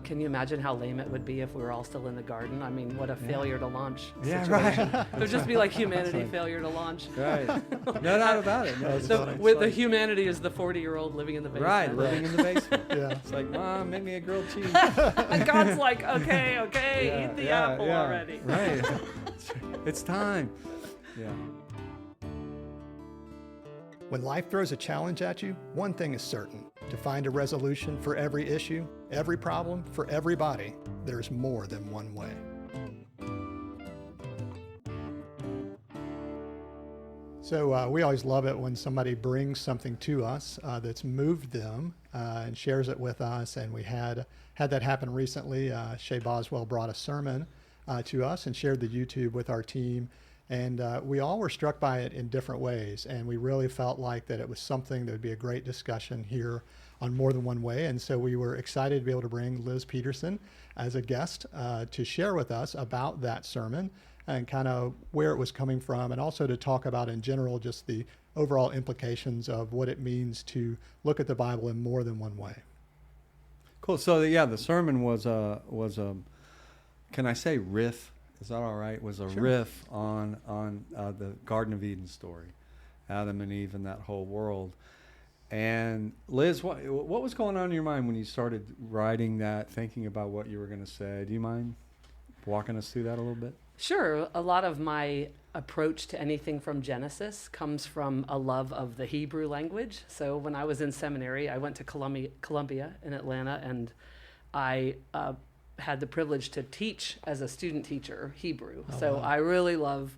Can you imagine how lame it would be if we were all still in the garden? I mean, what a failure to launch Yeah, situation. right. It would just be like humanity failure to launch. Right. No doubt about it. No, The humanity is the 40-year-old living in the basement. right, living in the basement. Yeah. It's like, Mom, make me a grilled cheese. And God's like, okay, eat the apple already. Right. It's time. Yeah. When life throws a challenge at you, one thing is certain. To find a resolution for every issue, every problem, for everybody, there's more than one way. So we always love it when somebody brings something to us that's moved them and shares it with us. And we had that happen recently. Shay Boswell brought a sermon to us and shared the YouTube with our team. And we all were struck by it in different ways. And we really felt like that it was something that would be a great discussion here on More Than One Way. And so we were excited to be able to bring Liz Peterson as a guest to share with us about that sermon and kind of where it was coming from, and also to talk about in general just the overall implications of what it means to look at the Bible in more than one way. Cool. So the sermon was a can I say riff? Is that all right? Was a riff on the Garden of Eden story, Adam and Eve and that whole world. And Liz, what was going on in your mind when you started writing that, thinking about what you were going to say? Do you mind walking us through that a little bit? Sure. A lot of my approach to anything from Genesis comes from a love of the Hebrew language. So when I was in seminary, I went to Columbia in Atlanta, and I had the privilege to teach as a student teacher Hebrew. So I really love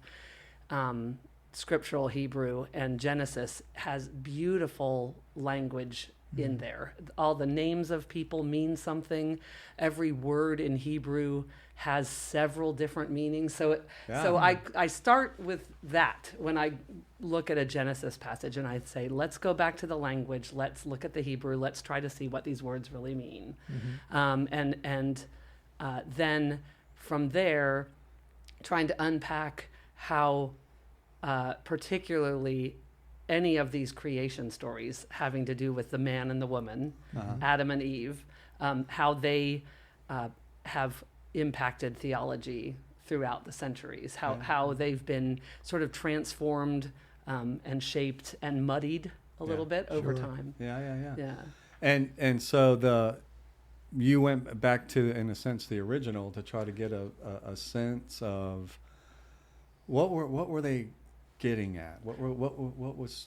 scriptural Hebrew, and Genesis has beautiful language in there. All the names of people mean something. Every word in Hebrew has several different meanings. So I start with that when I look at a Genesis passage, and I say, let's go back to the language. Let's look at the Hebrew. Let's try to see what these words really mean. Then from there, trying to unpack how particularly any of these creation stories having to do with the man and the woman, Adam and Eve, how they have impacted theology throughout the centuries, how they've been sort of transformed and shaped and muddied a little bit over time. Yeah. And so you went back to, in a sense, the original to try to get a sense of what were they getting at? What was?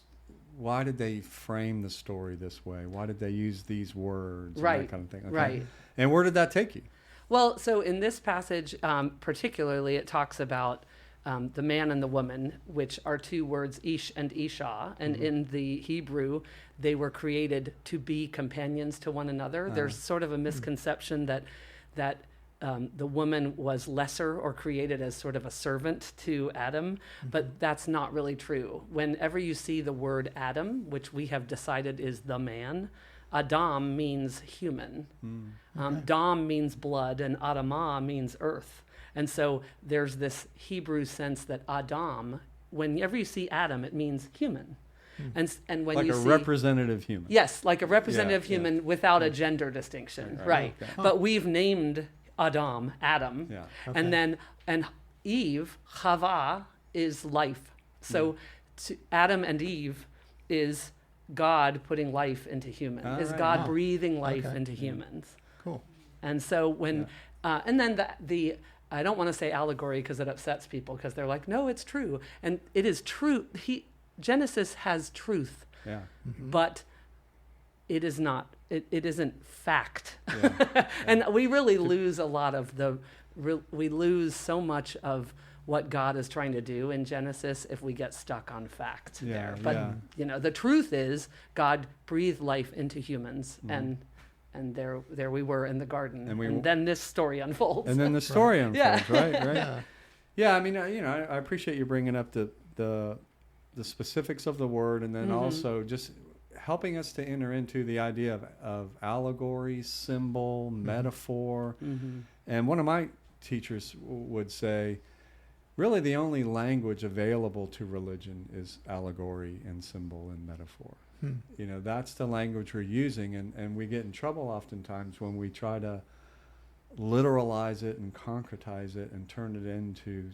Why did they frame the story this way? Why did they use these words? Right. And that kind of thing. Okay. Right. And where did that take you? Well, so in this passage, particularly, it talks about the man and the woman, which are two words, ish and isha. And in the Hebrew, they were created to be companions to one another. There's sort of a misconception that the woman was lesser or created as sort of a servant to Adam, but that's not really true. Whenever you see the word Adam, which we have decided is the man, Adam means human. Dam means blood, and Adamah means earth. And so there's this Hebrew sense that Adam, whenever you see Adam, it means human. And when like you a see representative human. Yes, like a representative human without a gender distinction, right? Okay. But we've named Adam, Yeah. and Eve, Chava, is life. So Adam and Eve is God putting life into humans, is God breathing life into humans. Cool. And so when, and then the I don't want to say allegory because it upsets people because they're like, no, it's true. And it is true. Genesis has truth, but it is not, it isn't fact. And we really lose a lot of we lose so much of what God is trying to do in Genesis if we get stuck on fact there. But, the truth is God breathed life into humans, and there we were in the garden, and then this story unfolds. And then the story unfolds, right? Yeah. I mean, I appreciate you bringing up the specifics of the word, and then also just helping us to enter into the idea of allegory, symbol, metaphor. And one of my teachers would say, really the only language available to religion is allegory and symbol and metaphor. You know, that's the language we're using, and we get in trouble oftentimes when we try to literalize it and concretize it and turn it into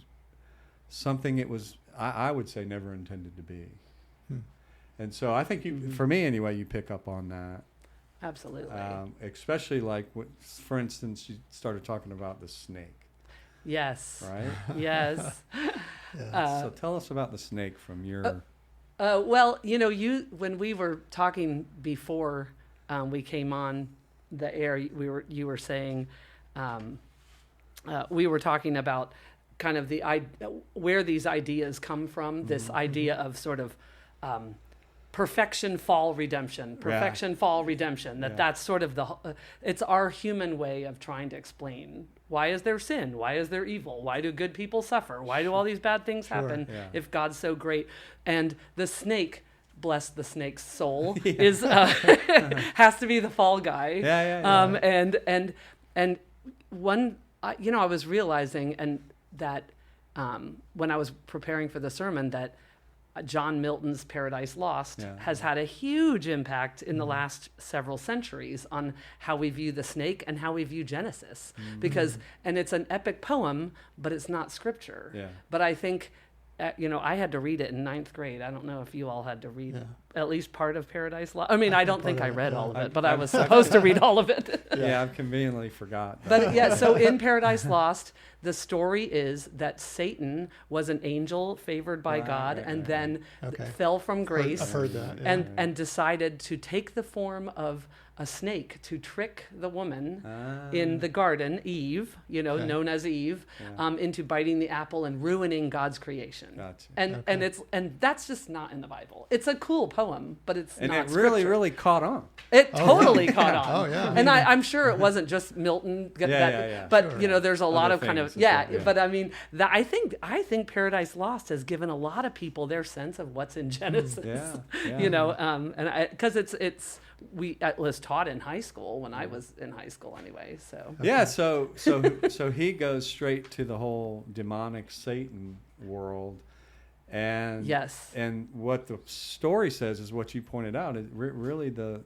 something it was, I would say, never intended to be. And so I think you, for me anyway, you pick up on that. Absolutely. Especially like, for instance, you started talking about the snake. Yes. Right? Yes. So tell us about the snake from your... well, you know, when we were talking before we came on the air, you were saying, we were talking about kind of where these ideas come from, this idea of sort of perfection, fall, redemption, fall, redemption, that's sort of it's our human way of trying to explain, why is there sin? Why is there evil? Why do good people suffer? Why do all these bad things happen if God's so great? And the snake, bless the snake's soul, is has to be the fall guy. And one, you know, I was realizing that when I was preparing for the sermon that John Milton's Paradise Lost has had a huge impact in the last several centuries on how we view the snake and how we view Genesis. Because, and it's an epic poem, but it's not scripture. But I think, you know, I had to read it in 9th grade. I don't know if you all had to read at least part of Paradise Lost. I mean, I don't think I read all of it, but I was supposed to read all of it. I've conveniently forgot. But so in Paradise Lost, the story is that Satan was an angel favored by God and then fell from grace. I've heard that. And decided to take the form of a snake to trick the woman in the garden, Eve, you know, known as Eve, into biting the apple and ruining God's creation. Gotcha. And that's just not in the Bible. It's a cool poem, but it's and not it scripture. really caught on. It totally caught on. Oh, yeah. And I'm sure it wasn't just Milton. But, you know, there's a lot of kind of, but I mean, I think Paradise Lost has given a lot of people their sense of what's in Genesis. You know, and because it was taught in high school when I was in high school anyway. So so he goes straight to the whole demonic Satan world, and and what the story says is what you pointed out. Really, the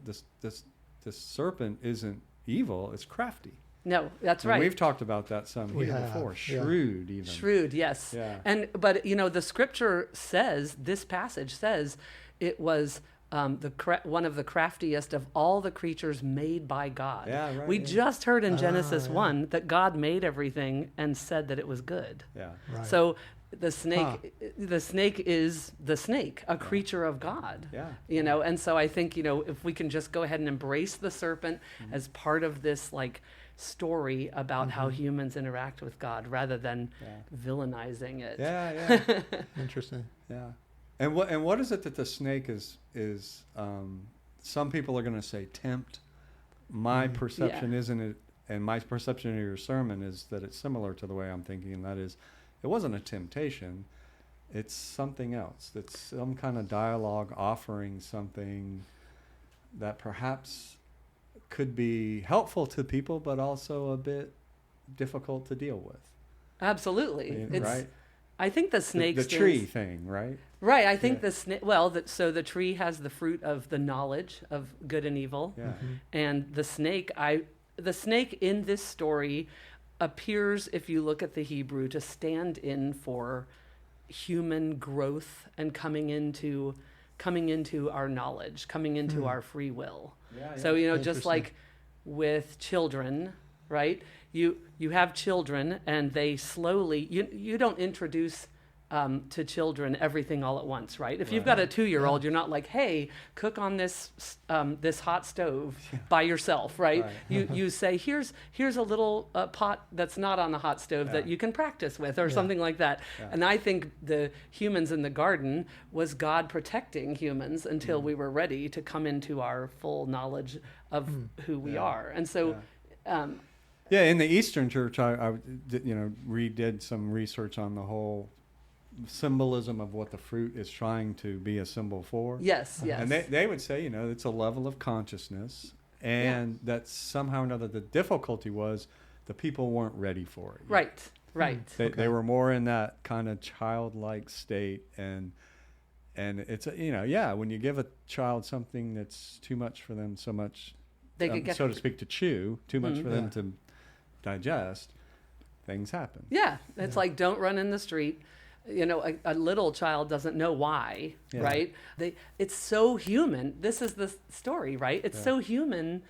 serpent isn't evil; it's crafty. No, that's and right. we've talked about that some here before. Shrewd, even. Shrewd, yes. But you know, the scripture says, this passage says, it was one of the craftiest of all the creatures made by God. We just heard in Genesis 1 that God made everything and said that it was good. So the snake is the snake, a creature of God. You know, and so I think, you know, if we can just go ahead and embrace the serpent as part of this like story about how humans interact with God rather than villainizing it. Interesting. And what is it that the snake is some people are going to say tempt. My perception isn't it, and my perception of your sermon is that it's similar to the way I'm thinking, and that is, it wasn't a temptation. It's something else. It's some kind of dialogue offering something that perhaps could be helpful to people, but also a bit difficult to deal with. Absolutely. Right? I think the snake the tree thing, right? Right. I think the snake. Well, so the tree has the fruit of the knowledge of good and evil, and the snake. The snake in this story appears, if you look at the Hebrew, to stand in for human growth and coming into our knowledge, coming into our free will. So you know, just like with children, right? You have children, and they slowly. You don't introduce to children everything all at once, right? If you've got a 2-year-old, you're not like, hey, cook on this hot stove by yourself, right? You say, here's a little pot that's not on the hot stove that you can practice with, or something like that. And I think the humans in the garden was God protecting humans until we were ready to come into our full knowledge of who we are. And so in the Eastern Church, I redid some research on the whole symbolism of what the fruit is trying to be a symbol for. Yes. And they would say, you know, it's a level of consciousness, and that somehow or another the difficulty was the people weren't ready for it. Right. Right. They were more in that kind of childlike state, and it's when you give a child something that's too much for them, so much, They could get, so to speak, to chew, too much for them to digest, things happen. Yeah, it's like, don't run in the street. A little child doesn't know why, right? It's so human. This is the story, right? It's so human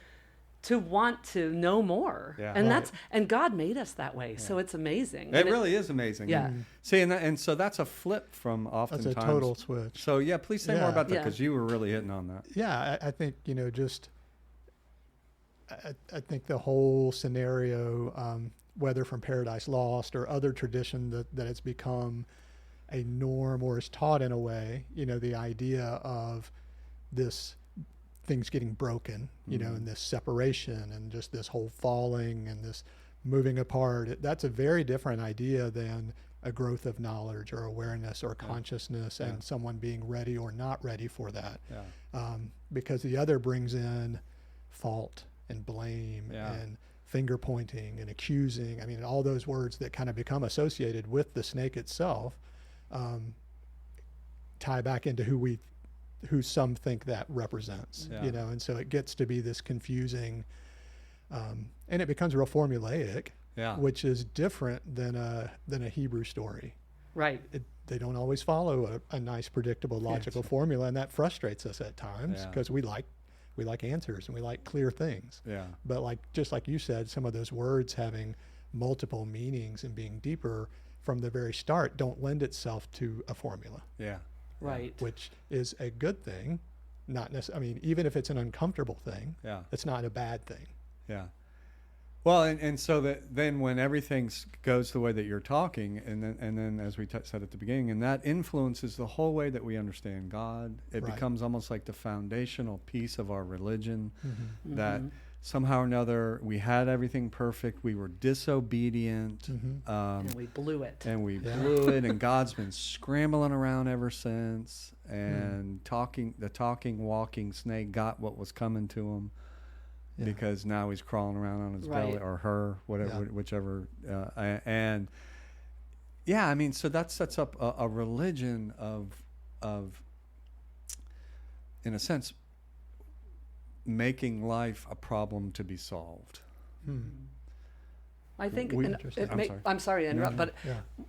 to want to know more. Yeah. And God made us that way. So it's amazing. It really is amazing. Yeah. See, and so that's a flip from oftentimes. That's a total switch. So please say more about that, Yeah. because you were really hitting on that. Yeah, I think, I think the whole scenario, whether from Paradise Lost or other tradition that it's become a norm or is taught in a way, the idea of this things getting broken, and this separation and just this whole falling and this moving apart, that's a very different idea than a growth of knowledge or awareness or consciousness and someone being ready or not ready for that. Yeah. Because the other brings in fault and blame and finger pointing and accusing. I mean, all those words that kind of become associated with the snake itself tie back into who some think that represents, and so it gets to be this confusing, and it becomes real formulaic, which is different than a Hebrew story. Right. They don't always follow a nice, predictable, logical formula, and that frustrates us at times because we like answers and we like clear things. Yeah. But just like you said, some of those words having multiple meanings and being deeper from the very start don't lend itself to a formula. Yeah. Right. Which is a good thing, not necessarily. I mean, even if it's an uncomfortable thing, it's not a bad thing. Yeah. Well, and so that then when everything goes the way that you're talking, and then as we said at the beginning, and that influences the whole way that we understand God, it becomes almost like the foundational piece of our religion, that somehow or another we had everything perfect, we were disobedient, and we blew it. And God's been scrambling around ever since, and the talking, walking snake got what was coming to him. Because now he's crawling around on his belly, or her, whatever, whichever, and I mean, so that sets up a religion of, in a sense, making life a problem to be solved. I think, Interesting. I'm sorry to interrupt, but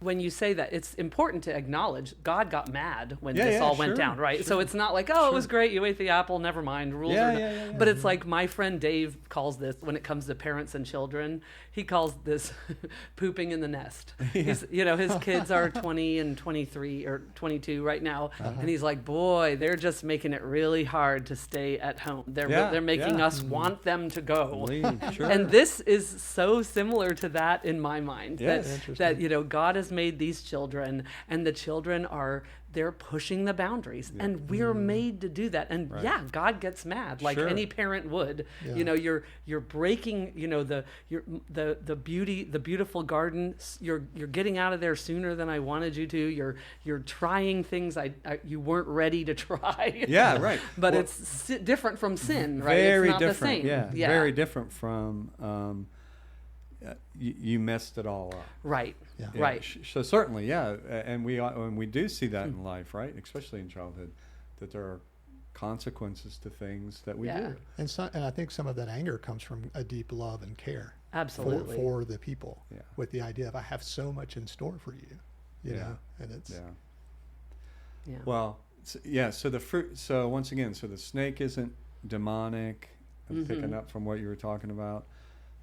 when you say that, it's important to acknowledge God got mad when this all went down, right? Sure. So it's not like, it was great, you ate the apple, never mind, rules are not. But it's like my friend Dave calls this, when it comes to parents and children, he calls this pooping in the nest. He's, his kids are 20 and 23 or 22 right now, and he's like, boy, they're just making it really hard to stay at home. They're making us want them to go. Sure. And this is so similar to that in my mind, Yes. that God has made these children, and the children they're pushing the boundaries, and we're made to do that. And God gets mad like any parent would. You're breaking the beautiful garden. You're getting out of there sooner than I wanted you to. You're trying things you weren't ready to try. Yeah, right. But it's different from sin, right? Very it's not different. the same. Very different from you messed it all up. Right. Yeah. Right. So certainly, and we do see that in life, right? Especially in childhood, that there are consequences to things that we do. And I think some of that anger comes from a deep love and care. Absolutely. For the people, with the idea of I have so much in store for you, you know, and it's Well, so the fruit. So once again, so the snake isn't demonic. I'm picking up from what you were talking about.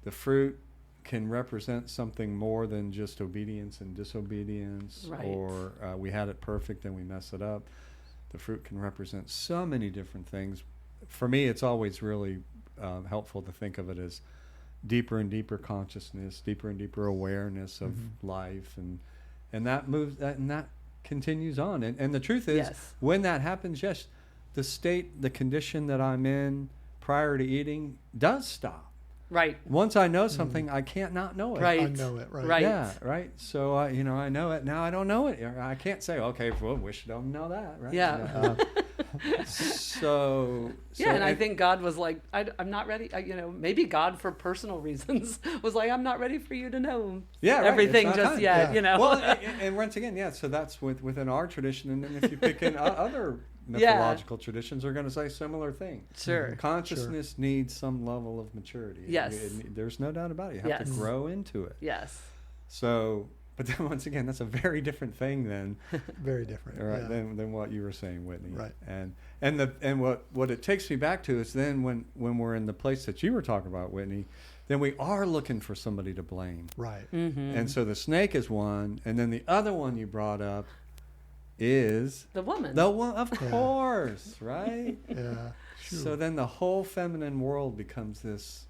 The fruit can represent something more than just obedience and disobedience, or we had it perfect and we mess it up. The fruit can represent so many different things. For me, it's always really helpful to think of it as deeper and deeper consciousness, deeper and deeper awareness of life, and that moves and that continues on. And the truth is, when that happens, the condition that I'm in prior to eating does stop. Right. Once I know something, I can't not know it. Right. I know it. Right. Yeah. Right. So I know it now. I don't know it. I can't say, okay, well, wish I don't know that. Right. Yeah. Yeah, and I think God was like, I'm not ready. Maybe God, for personal reasons, was like, I'm not ready for you to know everything just yet. Well, and once again, so that's within our tradition, and then if you pick in other mythological traditions, are going to say similar things. Sure. Consciousness needs some level of maturity. Yes. There's no doubt about it. You have to grow into it. Yes. So, but then once again, that's a very different thing than very different, right? Than what you were saying, Whitney. Right. And what it takes me back to is then when we're in the place that you were talking about, Whitney, then we are looking for somebody to blame. Right. Mm-hmm. And so the snake is one, and then the other one you brought up is the woman. The one, of course, right? Yeah. Sure. So then the whole feminine world becomes this.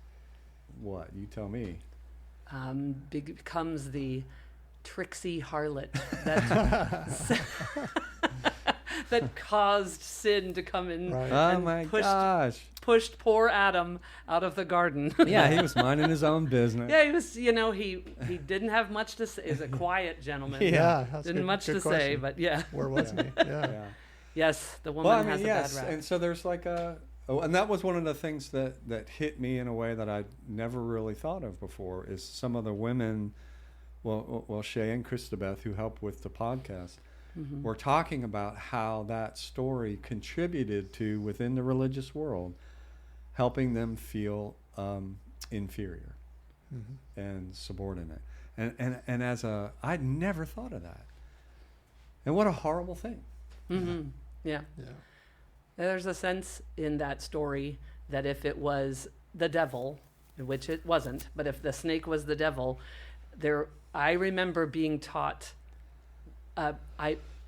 What? You tell me. Becomes the tricksy harlot that that caused sin to come in. Right. Oh my gosh! Pushed poor Adam out of the garden. Yeah, he was minding his own business. Yeah, he was. He didn't have much to say. He's a quiet gentleman. That's didn't much to question. say, but yeah. Where was he? Yeah. Yes, the woman has a bad rap. And so there's like and that was one of the things that hit me in a way that I'd never really thought of before. Is some of the women, well, Shay and Christibeth, who help with the podcast. Mm-hmm. We're talking about how that story contributed to, within the religious world, helping them feel inferior and subordinate. And I'd never thought of that. And what a horrible thing. Mm-hmm. Yeah. There's a sense in that story that if it was the devil, which it wasn't, but if the snake was the devil, I remember being taught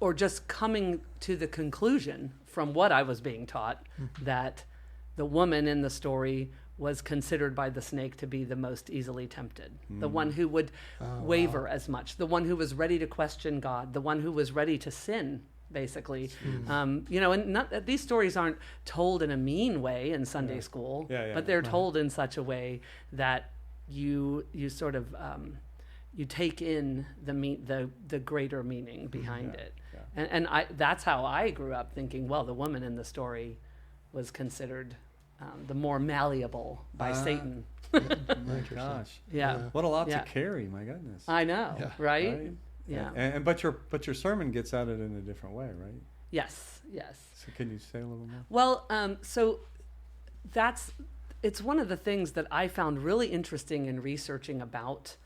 or just coming to the conclusion from what I was being taught that the woman in the story was considered by the snake to be the most easily tempted, the one who would waver as much, the one who was ready to question God, the one who was ready to sin, basically. And these stories aren't told in a mean way in Sunday school, but they're told in such a way that you sort of you take in the greater meaning behind it. And that's how I grew up thinking, well, the woman in the story was considered the more malleable by Satan. My gosh. Yeah. What a lot to carry, my goodness. I know, right? Yeah. But your sermon gets at it in a different way, right? Yes. So can you say a little more? Well, so it's one of the things that I found really interesting in researching about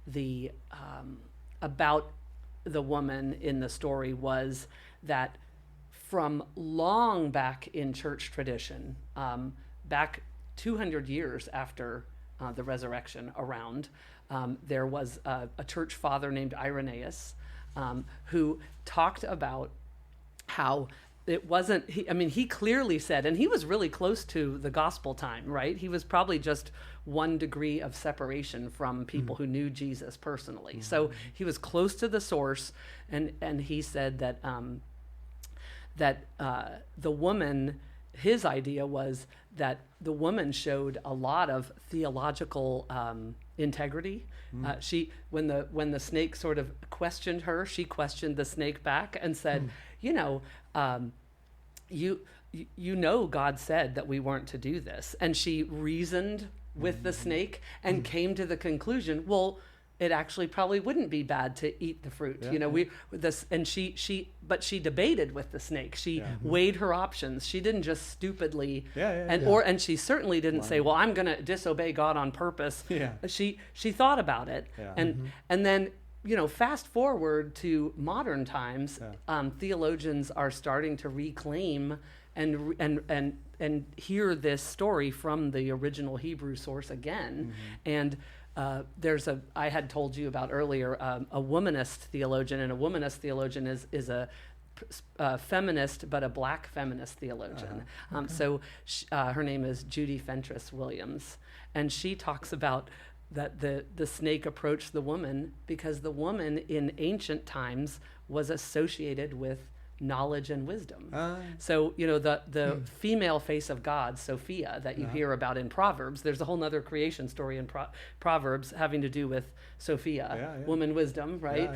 the woman in the story was that from long back in church tradition, back 200 years after the resurrection around, there was a church father named Irenaeus who talked about how it wasn't, he clearly said, and he was really close to the gospel time, right? He was probably just 1 degree of separation from people who knew Jesus personally. So he was close to the source, and he said that the woman, his idea was that the woman showed a lot of theological integrity. When the snake sort of questioned her, she questioned the snake back and said, God said that we weren't to do this. And she reasoned with the snake and came to the conclusion, well, it actually probably wouldn't be bad to eat the fruit. But she debated with the snake. She weighed her options. She didn't just stupidly and she certainly didn't say, well, I'm going to disobey God on purpose. She thought about it. And then fast forward to modern times, theologians are starting to reclaim and hear this story from the original Hebrew source again. And I had told you about earlier, a womanist theologian, and a womanist theologian is a feminist, but a black feminist theologian. So her name is Judy Fentress Williams, and she talks about that the snake approached the woman because the woman in ancient times was associated with knowledge and wisdom. So, the female face of God, Sophia, that you hear about in Proverbs, there's a whole nother creation story in Proverbs having to do with Sophia, woman wisdom, right?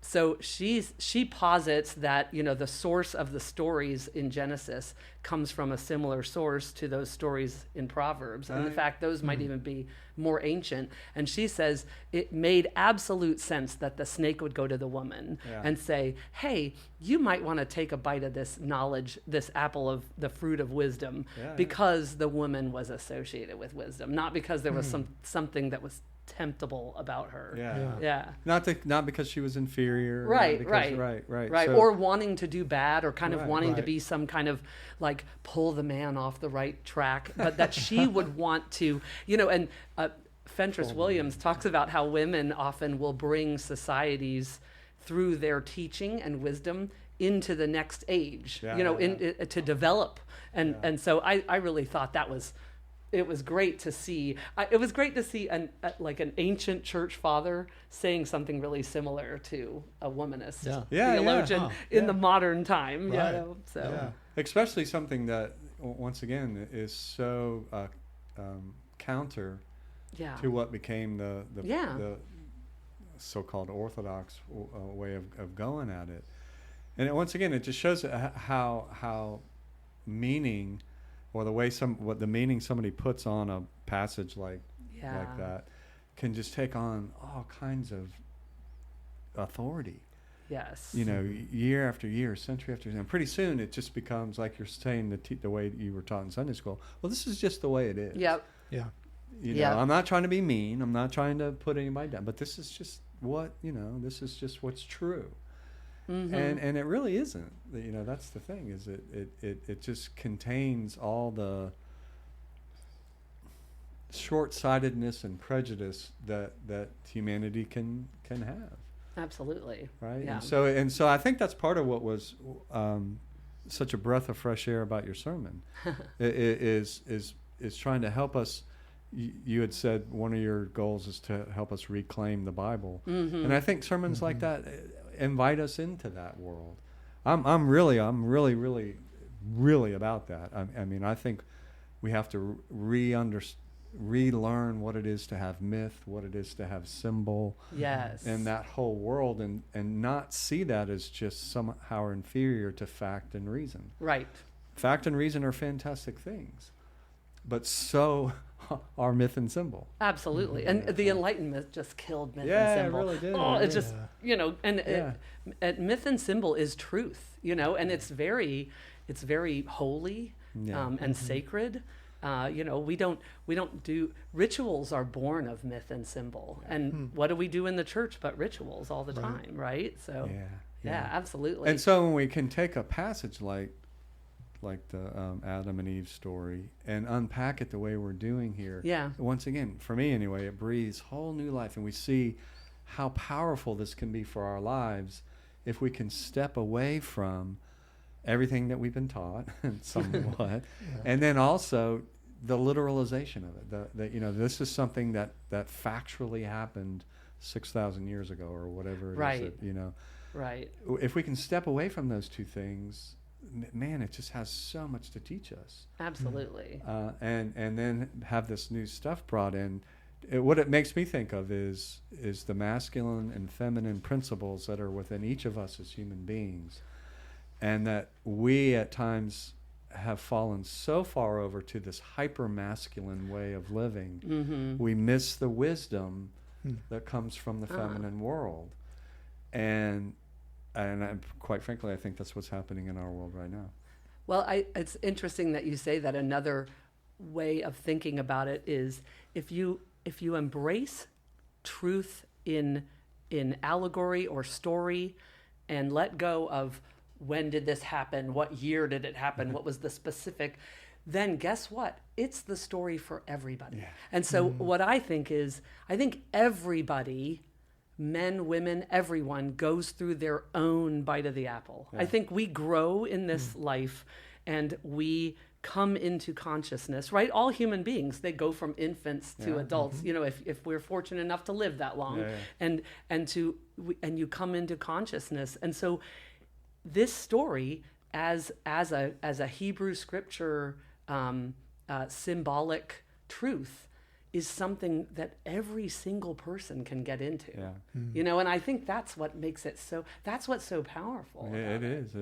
So she posits that, the source of the stories in Genesis comes from a similar source to those stories in Proverbs. And in fact, those might even be more ancient. And she says it made absolute sense that the snake would go to the woman and say, hey, you might want to take a bite of this knowledge, this apple of the fruit of wisdom, because the woman was associated with wisdom, not because there was something that was temptable about her. Yeah. Not because she was inferior. Right. So, or wanting to do bad, or kind of wanting to be some kind of like pull the man off the right track, but that she would want to, and Fentress Williams talks about how women often will bring societies through their teaching and wisdom into the next age, to develop. And so I really thought it was great to see. It was great to see an ancient church father saying something really similar to a womanist theologian in the modern time. Especially something that, once again, is so counter to what became the so-called orthodox way of going at it. And once again, it just shows how meaning, or the meaning somebody puts on a passage like that, can just take on all kinds of authority. Yes. Year after year, century after century. And pretty soon it just becomes, like you're saying, the way you were taught in Sunday school. Well, this is just the way it is. Yep. Yeah. I'm not trying to be mean. I'm not trying to put anybody down. But this is just this is just what's true. Mm-hmm. And it really isn't. That's the thing, is it just contains all the short-sightedness and prejudice that humanity can have. Absolutely. Right. Yeah. And so I think that's part of what was such a breath of fresh air about your sermon. is trying to help us. You had said one of your goals is to help us reclaim the Bible, and I think sermons like that invite us into that world. I'm really about that. I mean, I think we have to relearn what it is to have myth, what it is to have symbol, and that whole world, and not see that as just somehow inferior to fact and reason. Right. Fact and reason are fantastic things, but so are myth and symbol. Absolutely. And the Enlightenment just killed myth and symbol. It really did. Oh, it's just, myth and symbol is truth, and it's very holy and sacred. We don't do rituals are born of myth and symbol. And what do we do in the church but rituals all the time, right? So absolutely. And so when we can take a passage like the Adam and Eve story and unpack it the way we're doing here. Once again, for me anyway, it breathes whole new life, and we see how powerful this can be for our lives if we can step away from everything that we've been taught, somewhat, and then also the literalization of it. This is something that factually happened 6,000 years ago or whatever it is. Right. If we can step away from those two things, man, it just has so much to teach us. Absolutely. And then have this new stuff brought in. What it makes me think of is the masculine and feminine principles that are within each of us as human beings, and that we at times have fallen so far over to this hyper masculine way of living, we miss the wisdom that comes from the feminine world, and quite frankly, I think that's what's happening in our world right now. Well, it's interesting that you say that. Another way of thinking about it is if you embrace truth in allegory or story, and let go of when did this happen, what year did it happen, what was the specific, then guess what? It's the story for everybody. Yeah. And so what I think everybody, men, women, everyone goes through their own bite of the apple. Yeah. I think we grow in this life and we come into consciousness, right? All human beings, they go from infants to adults, if we're fortunate enough to live that long, and you come into consciousness. And so this story as a Hebrew scripture symbolic truth is something that every single person can get into. Yeah. You know, and I think that's what makes it that's what's so powerful. It is.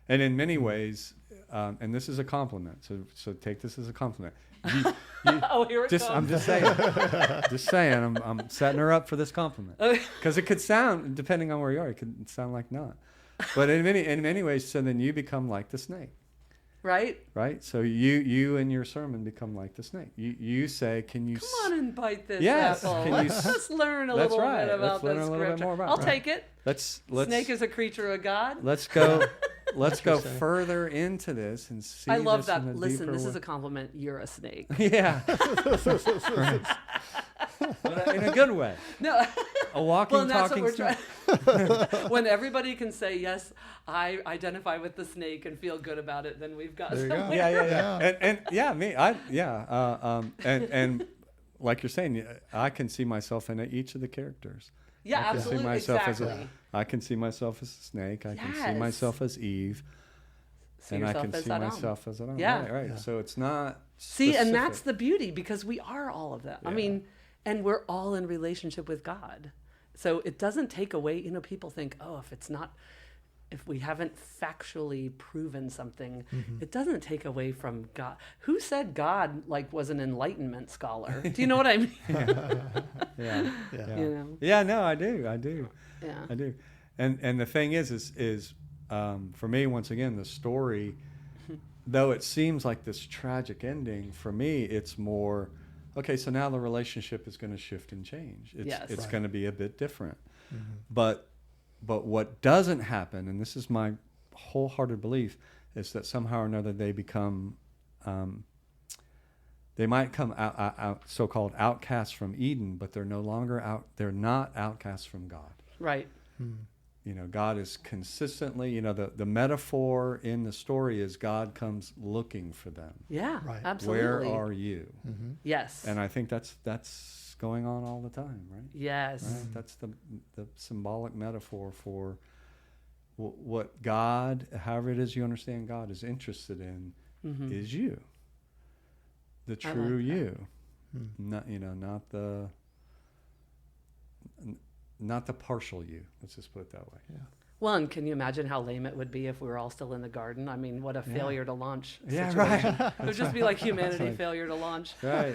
And in many ways, and this is a compliment, so take this as a compliment. Oh, here it comes. I'm just saying, I'm setting her up for this compliment. Because it could sound, depending on where you are, it could sound like not. But in many ways, so then you become like the snake. Right? So you in your sermon become like the snake. You say, can you... Come on and bite this Yes, apple. can you Let's learn a That's little right. bit about Let's learn the a little bit scripture. more about I'll it. take it. Let's Snake is a creature of God. Let's go Interesting. further into this and see I love this that. in a Listen, deeper this is way. a compliment. You're a snake. Yeah. Right. But in a good way. No. A walking, Well, and that's what talking we're snake. trying. When everybody can say, yes, I identify with the snake and feel good about it, then we've got There you go. something. Yeah. And yeah, me, and like you're saying, I can see myself in each of the characters. Yeah, I can absolutely. see myself Exactly. I can see myself as a snake. I can see Yes. myself as Eve. See and I yourself can as see Adam. myself as Adam. Yeah. Right. Yeah. So it's not See, and that's specific. the beauty, because we are all of that. I Yeah. mean, and we're all in relationship with God. So it doesn't take away, you know, people think, oh, if we haven't factually proven something, it doesn't take away from God. Who said God was an Enlightenment scholar? Do you know what I mean? Yeah. You know? Yeah, no, I do. Yeah. I do. And the thing is for me, once again, the story, though it seems like this tragic ending, for me, it's more, okay, so now the relationship is going to shift and change. It's Right. going to be a bit different. But what doesn't happen, and this is my wholehearted belief, is that somehow or another they become, they might come out so-called outcasts from Eden, but they're no longer they're not outcasts from God. Right. You know, God is consistently, you know, the metaphor in the story is God comes looking for them. Yeah, Right. absolutely. Where are you? Yes. And I think that's going on all the time, right? Yes. Right? That's the symbolic metaphor for what God, however it is you understand God, is interested in is you, the I like true that. you, not the partial you. Let's just put it that way. Yeah. Well, and can you imagine how lame it would be if we were all still in the garden? I mean, what a failure to launch Yeah, situation. right. It would just be like humanity right. failure to launch. Right.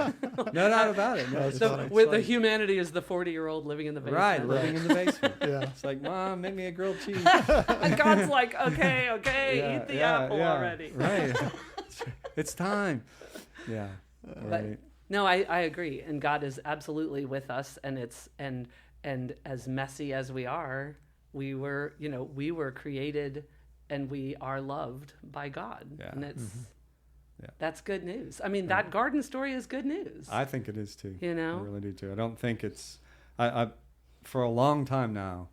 No doubt about it. No, it's So like- with it's the like- humanity is the 40-year-old living in the basement. Right, living in the basement. Yeah. It's like, Mom, make me a grilled cheese. And God's like, okay, eat the apple already. Right. It's time. Yeah. But Right. no, I agree, and God is absolutely with us, and it's and as messy as we are, we were created, and we are loved by God, Yeah. and it's Yeah. that's good news. I mean, that garden story is good news. I think it is too. You know? I really do too. I don't think it's. I for a long time now,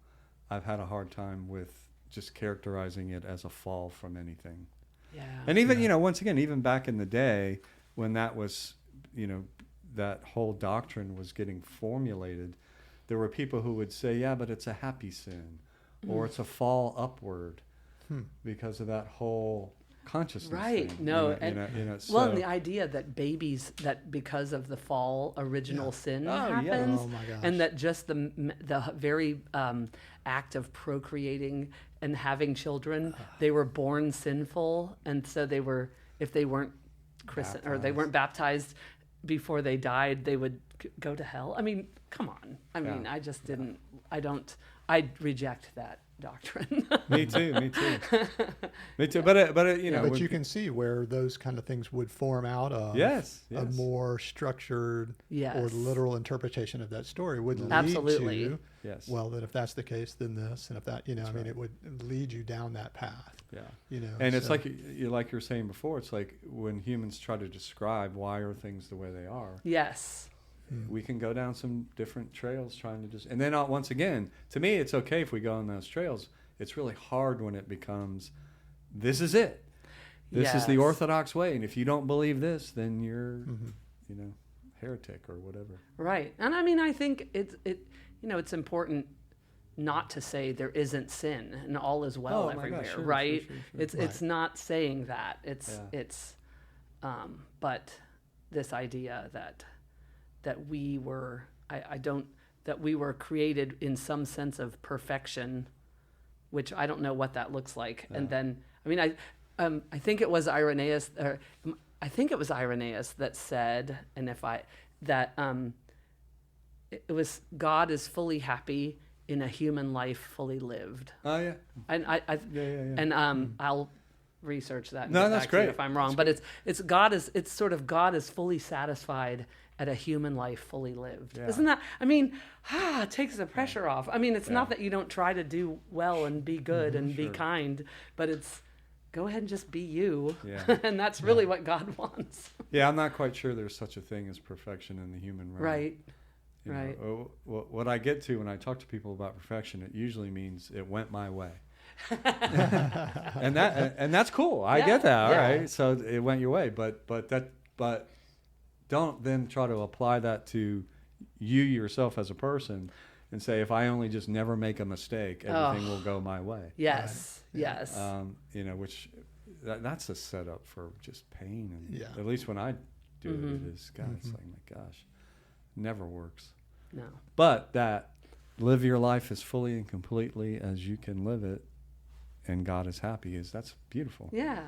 I've had a hard time with just characterizing it as a fall from anything. Yeah. And even once again, even back in the day when that was, that whole doctrine was getting formulated, there were people who would say, yeah, but it's a happy sin, or it's a fall upward because of that whole consciousness Right. thing. No, and well, and the idea that babies, that because of the fall, original sin happens, Oh my gosh. and that just the very act of procreating and having children, they were born sinful, and so they were, if they weren't christened or they weren't baptized before they died, they would go to hell. I mean, come on. I mean, I just didn't. I reject that doctrine. Me too. Me too. But But you can see where those kind of things would form out of Yes. a more structured or Yes. literal interpretation of that story would lead Absolutely. to, Yes. well, that if that's the case, then this, and if that, it would lead you down that path. Yeah. And it's like you were saying before. It's like when humans try to describe why are things the way they are. Yes. We can go down some different trails trying to just, and then once again, to me, it's okay if we go on those trails. It's really hard when it becomes, this is it. This is the Yes. orthodox way, and if you don't believe this, then you're, heretic or whatever. Right. And I mean, I think it's important not to say there isn't sin and all is well Oh, my everywhere, gosh, sure, right? sure. It's not saying that. Yeah. But this idea that that we were. I don't that we were created in some sense of perfection, which I don't know what that looks like. Yeah. And then I think it was Irenaeus, that said, and it was God is fully happy in a human life fully lived. Oh yeah. And I'll research that. And No, get that's back to you great. if I'm wrong, That's but it's God is fully satisfied at a human life fully lived. Yeah. Isn't that? It takes the pressure off. It's not that you don't try to do well and be good and be Sure. kind, but it's go ahead and just be you. Yeah. And that's really what God wants. Yeah, I'm not quite sure there's such a thing as perfection in the human realm. Right. You Right. know, what I get to when I talk to people about perfection, it usually means it went my way. and that's cool. I get that. All right. So it went your way, but don't then try to apply that to you yourself as a person and say, if I only just never make a mistake, everything will go my way. Yes. Right. Yes. Which that's a setup for just pain. And Yeah. at least when I do Mm-hmm. it is, God, it's like, my gosh, never works. No. But that live your life as fully and completely as you can live it, and God is happy, that's beautiful. Yeah.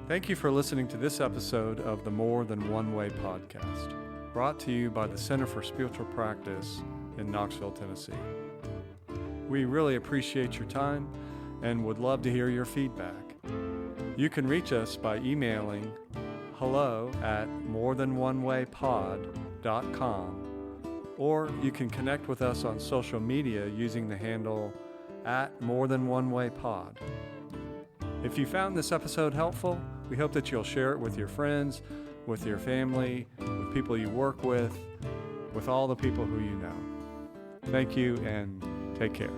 Thank you for listening to this episode of the More Than One Way podcast, brought to you by the Center for Spiritual Practice in Knoxville, Tennessee. We really appreciate your time and would love to hear your feedback. You can reach us by emailing hello@morethanonewaypod.com, or you can connect with us on social media using the handle @morethanonewaypod. If you found this episode helpful, we hope that you'll share it with your friends, with your family, with people you work with all the people who you know. Thank you and take care.